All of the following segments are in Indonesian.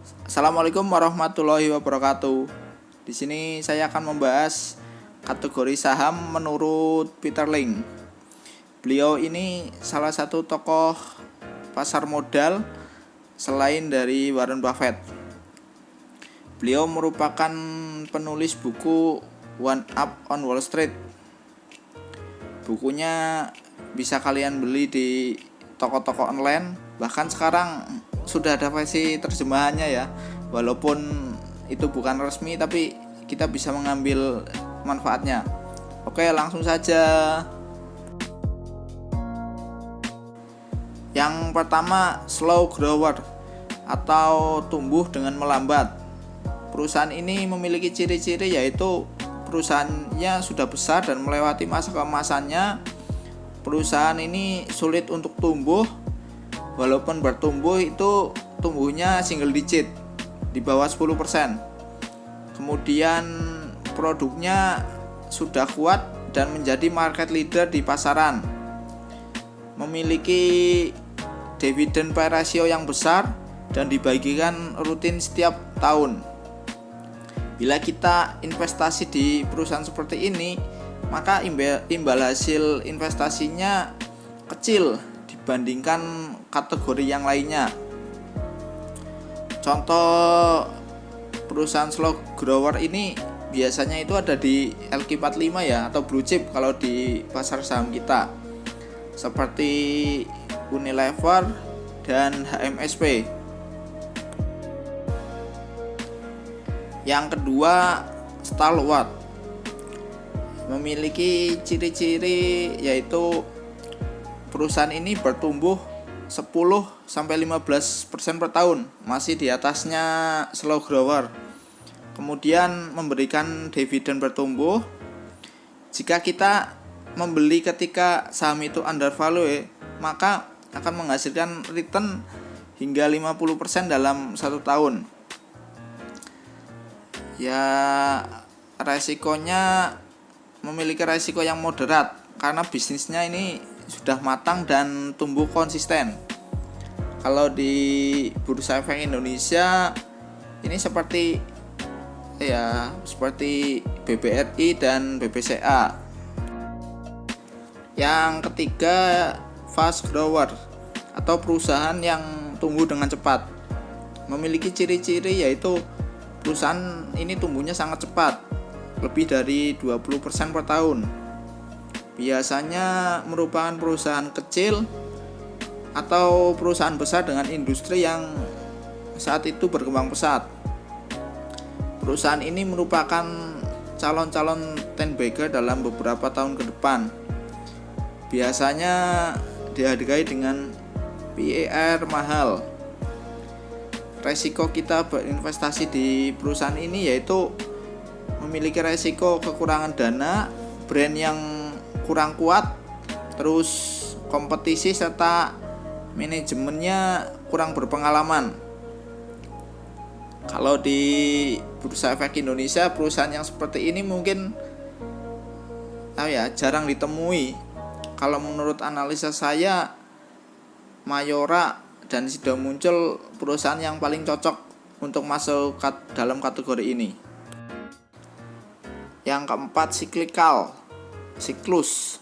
Assalamualaikum warahmatullahi wabarakatuh. Di sini saya akan membahas kategori saham menurut Peter Lynch. Beliau ini salah satu tokoh pasar modal selain dari Warren Buffett. Beliau merupakan penulis buku One Up on Wall Street. Bukunya bisa kalian beli di toko-toko online. Bahkan sekarang sudah ada versi terjemahannya ya. Walaupun itu bukan resmi, tapi kita bisa mengambil manfaatnya. Oke, langsung saja. Yang pertama, slow grower atau tumbuh dengan melambat. Perusahaan ini memiliki ciri-ciri yaitu perusahaannya sudah besar dan melewati masa keemasannya. Perusahaan ini sulit untuk tumbuh. Walaupun bertumbuh itu tumbuhnya single digit di bawah 10%. Kemudian produknya sudah kuat dan menjadi market leader di pasaran. Memiliki dividend pay ratio yang besar dan dibagikan rutin setiap tahun. Bila kita investasi di perusahaan seperti ini, maka imbal hasil investasinya kecil dibandingkan kategori yang lainnya. Contoh perusahaan slow grower ini biasanya itu ada di LQ45 ya, atau blue chip kalau di pasar saham kita, seperti Unilever dan HMSP. Yang kedua, stalwart. Memiliki ciri-ciri yaitu perusahaan ini bertumbuh 10-15% per tahun, masih di atasnya slow grower. Kemudian memberikan dividen bertumbuh. Jika kita membeli ketika saham itu undervalue, maka akan menghasilkan return hingga 50% dalam 1 tahun. Ya, resikonya memiliki resiko yang moderat karena bisnisnya ini sudah matang dan tumbuh konsisten. Kalau di Bursa Efek Indonesia ini seperti BBRI dan BBCA. Yang ketiga, fast grower atau perusahaan yang tumbuh dengan cepat. Memiliki ciri-ciri yaitu perusahaan ini tumbuhnya sangat cepat, lebih dari 20% per tahun. Biasanya merupakan perusahaan kecil atau perusahaan besar dengan industri yang saat itu berkembang pesat. Perusahaan ini merupakan calon-calon 10 bagger dalam beberapa tahun ke depan. Biasanya dihargai dengan PER mahal. Resiko kita berinvestasi di perusahaan ini yaitu memiliki resiko kekurangan dana, brand yang kurang kuat, terus kompetisi serta manajemennya kurang berpengalaman. Kalau di Bursa Efek Indonesia, perusahaan yang seperti ini mungkin jarang ditemui. Kalau menurut analisa saya, Mayora dan Sido Muncul perusahaan yang paling cocok untuk masuk dalam kategori ini. Yang keempat, siklus.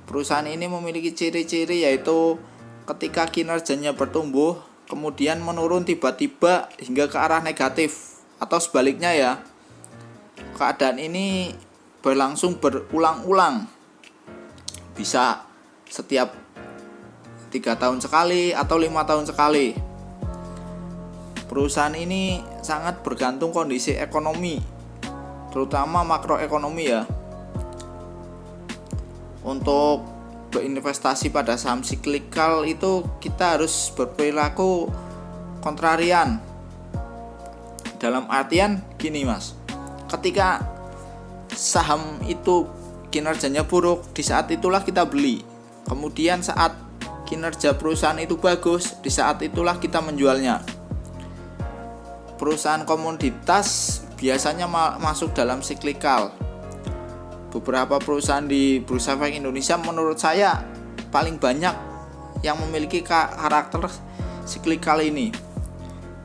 Perusahaan ini memiliki ciri-ciri yaitu ketika kinerjanya bertumbuh, kemudian menurun tiba-tiba hingga ke arah negatif, atau sebaliknya ya. Keadaan ini berlangsung berulang-ulang. Bisa setiap 3 tahun sekali atau 5 tahun sekali. Perusahaan ini sangat bergantung kondisi ekonomi, terutama makroekonomi ya. Untuk berinvestasi pada saham siklikal itu kita harus berperilaku kontrarian. Dalam artian gini mas, ketika saham itu kinerjanya buruk, di saat itulah kita beli. Kemudian saat kinerja perusahaan itu bagus, di saat itulah kita menjualnya. Perusahaan komoditas biasanya masuk dalam siklikal. Beberapa perusahaan di Bursa Efek Indonesia menurut saya paling banyak yang memiliki karakter siklikal ini.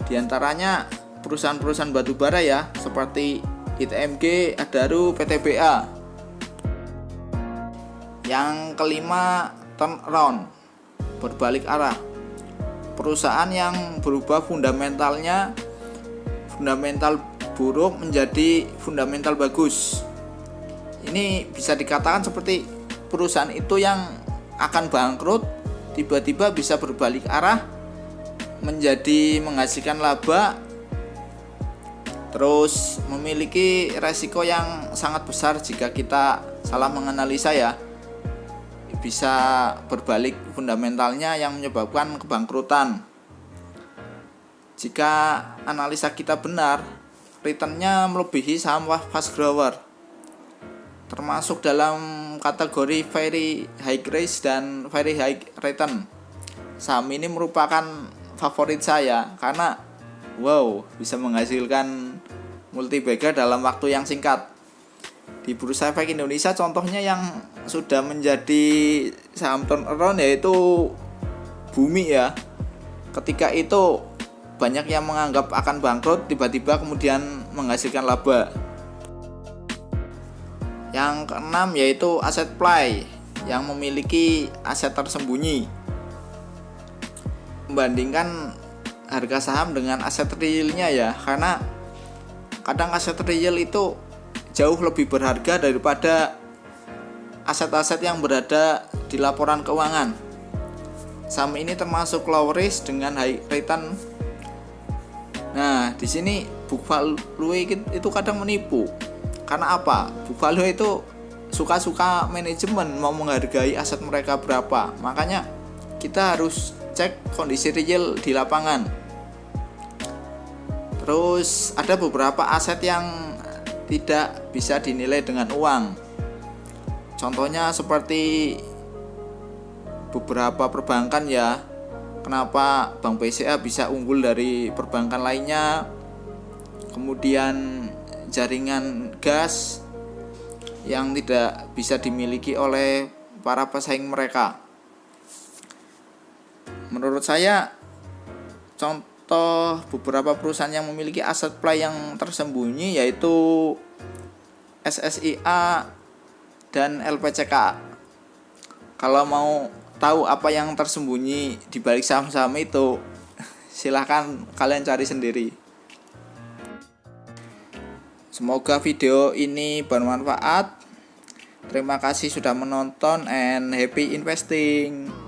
Di antaranya perusahaan-perusahaan batubara ya, seperti ITMG, Adaro, PTBA. Yang kelima, turnaround, berbalik arah. Perusahaan yang berubah fundamental buruk menjadi fundamental bagus. Ini bisa dikatakan seperti perusahaan itu yang akan bangkrut tiba-tiba bisa berbalik arah menjadi menghasilkan laba, terus memiliki resiko yang sangat besar jika kita salah menganalisa ya, bisa berbalik fundamentalnya yang menyebabkan kebangkrutan. Jika analisa kita benar, returnnya melebihi saham fast grower, termasuk dalam kategori very high risk dan very high return. Saham ini merupakan favorit saya karena bisa menghasilkan multi bagger dalam waktu yang singkat. Di Bursa Efek Indonesia contohnya yang sudah menjadi saham turnaround yaitu Bumi ya. Ketika itu banyak yang menganggap akan bangkrut, tiba-tiba kemudian menghasilkan laba. Yang keenam yaitu aset play yang memiliki aset tersembunyi. Membandingkan harga saham dengan aset realnya ya, karena kadang aset real itu jauh lebih berharga daripada aset-aset yang berada di laporan keuangan. Saham ini termasuk low risk dengan high return. Nah, di sini book value itu kadang menipu. Karena apa? Book value itu suka-suka manajemen mau menghargai aset mereka berapa. Makanya kita harus cek kondisi real di lapangan. Terus ada beberapa aset yang tidak bisa dinilai dengan uang. Contohnya seperti beberapa perbankan ya. Kenapa Bank BCA bisa unggul dari perbankan lainnya? Kemudian jaringan gas yang tidak bisa dimiliki oleh para pesaing mereka. Menurut saya, contoh beberapa perusahaan yang memiliki aset play yang tersembunyi yaitu SSIA dan LPCK. Kalau mau tahu apa yang tersembunyi di balik saham-saham itu, silahkan kalian cari sendiri. Semoga video ini bermanfaat. Terima kasih sudah menonton and happy investing.